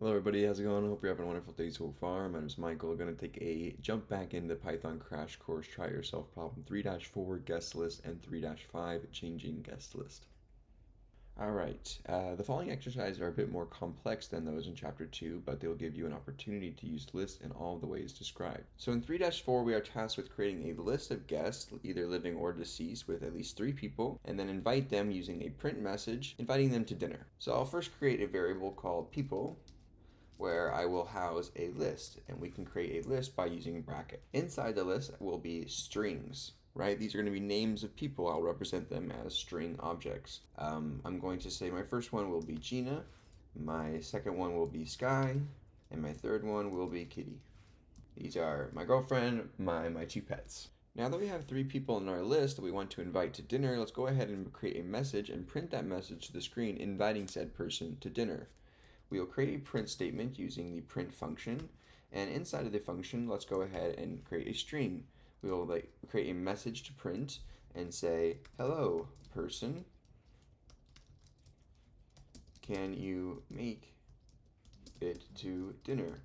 Hello everybody, how's it going? I hope you're having a wonderful day so far. My name is Michael. I'm going to take a jump back into Python crash course, try yourself problem 3-4 guest list and 3-5 changing guest list. Alright, the following exercises are a bit more complex than those in chapter 2, but they'll give you an opportunity to use lists in all of the ways described. So in 3-4, we are tasked with creating a list of guests, either living or deceased, with at least 3 people, and then invite them using a print message, inviting them to dinner. So I'll first create a variable called people, where I will house a list, and we can create a list by using a bracket. Inside the list will be strings, right? These are going to be names of people. I'll represent them as string objects. I'm going to say my first one will be Gina, my second one will be Sky, and my third one will be Kitty. These are my girlfriend, my two pets. Now that we have 3 people in our list that we want to invite to dinner, let's go ahead and create a message and print that message to the screen inviting said person to dinner. We will create a print statement using the print function, and inside of the function, let's go ahead and create a string. We will create a message to print and say, hello person, can you make it to dinner?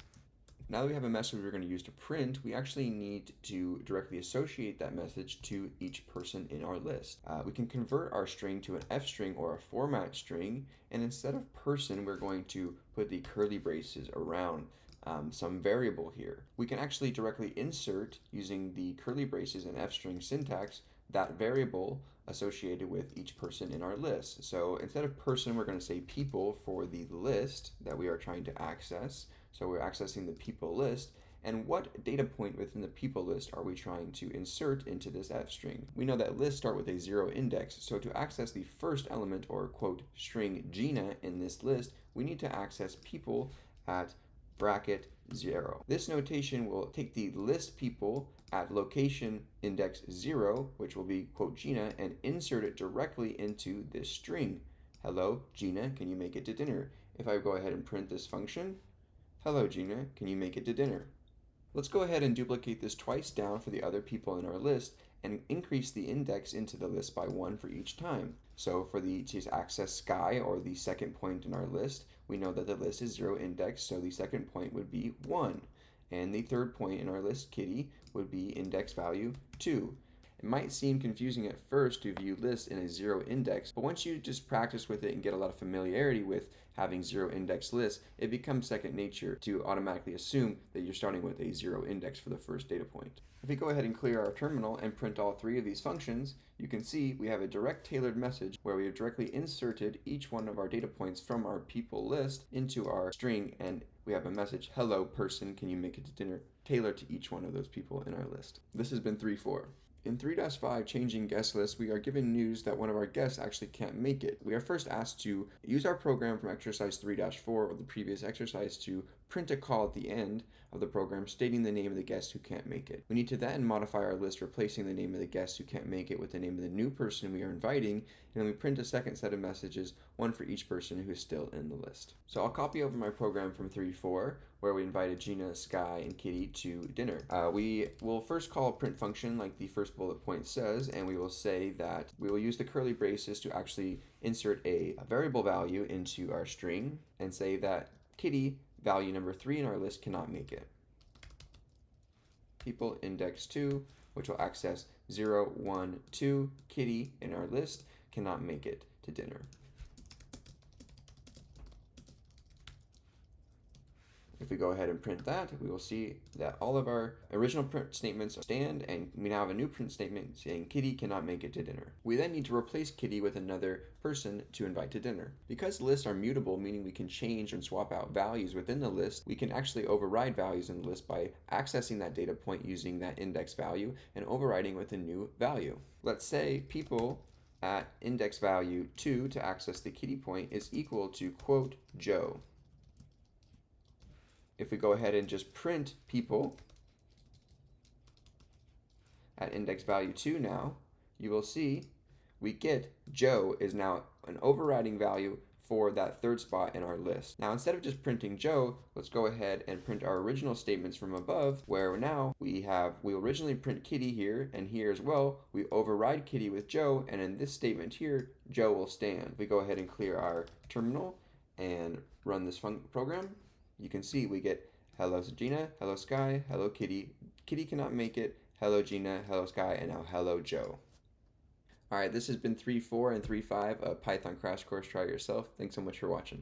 Now that we have a message we're going to use to print, we actually need to directly associate that message to each person in our list. We can convert our string to an F string or a format string, and instead of person, we're going to put the curly braces around some variable here. We can actually directly insert, using the curly braces and F string syntax, that variable associated with each person in our list. So instead of person, we're going to say people for the list that we are trying to access. So we're accessing the people list. And what data point within the people list are we trying to insert into this F string? We know that lists start with a 0 index, so to access the first element, or quote string Gina in this list, we need to access people at bracket 0. This notation will take the list people at location index 0, which will be quote Gina, and insert it directly into this string. Hello Gina, can you make it to dinner? If I go ahead and print this function, hello Gina, can you make it to dinner? Let's go ahead and duplicate this twice down for the other people in our list and increase the index into the list by 1 for each time. So for to access Sky, or the second point in our list, we know that the list is 0 index, so the second point would be 1. And the third point in our list, Kitty, would be index value 2. It might seem confusing at first to view lists in a 0 index, but once you just practice with it and get a lot of familiarity with having 0 index lists, it becomes second nature to automatically assume that you're starting with a 0 index for the first data point. If we go ahead and clear our terminal and print all 3 of these functions, you can see we have a direct tailored message where we have directly inserted each one of our data points from our people list into our string, and we have a message, hello person, can you make it to dinner, tailored to each one of those people in our list. This has been 3-4. In 3-5, changing guest list, we are given news that one of our guests actually can't make it. We are first asked to use our program from exercise 3-4 of the previous exercise to print a call at the end of the program stating the name of the guest who can't make it. We need to then modify our list, replacing the name of the guest who can't make it with the name of the new person we are inviting, and then we print a second set of messages, one for each person who is still in the list. So I'll copy over my program from 3-4, where we invited Gina, Sky, and Kitty to dinner. We will first call a print function like the first bullet point says, and we will say that we will use the curly braces to actually insert a variable value into our string and say that Kitty, value number 3 in our list, cannot make it. People index 2, which will access 0, 1, 2, Kitty in our list, cannot make it to dinner. If we go ahead and print that, we will see that all of our original print statements stand, and we now have a new print statement saying Kitty cannot make it to dinner. We then need to replace Kitty with another person to invite to dinner. Because lists are mutable, meaning we can change and swap out values within the list, we can actually override values in the list by accessing that data point using that index value and overriding with a new value. Let's say people at index value 2 to access the Kitty point is equal to quote Joe. If we go ahead and just print people at index value 2 now, you will see we get Joe is now an overriding value for that third spot in our list. Now instead of just printing Joe, let's go ahead and print our original statements from above, where now we originally print Kitty here and here as well. We override Kitty with Joe, and in this statement here, Joe will stand. We go ahead and clear our terminal and run this program. you can see we get hello Gina, hello Sky, hello Kitty. Kitty cannot make it. Hello Gina, hello Sky, and now hello Joe. All right, this has been 3.4 and 3.5 of Python Crash Course. Try it yourself. Thanks so much for watching.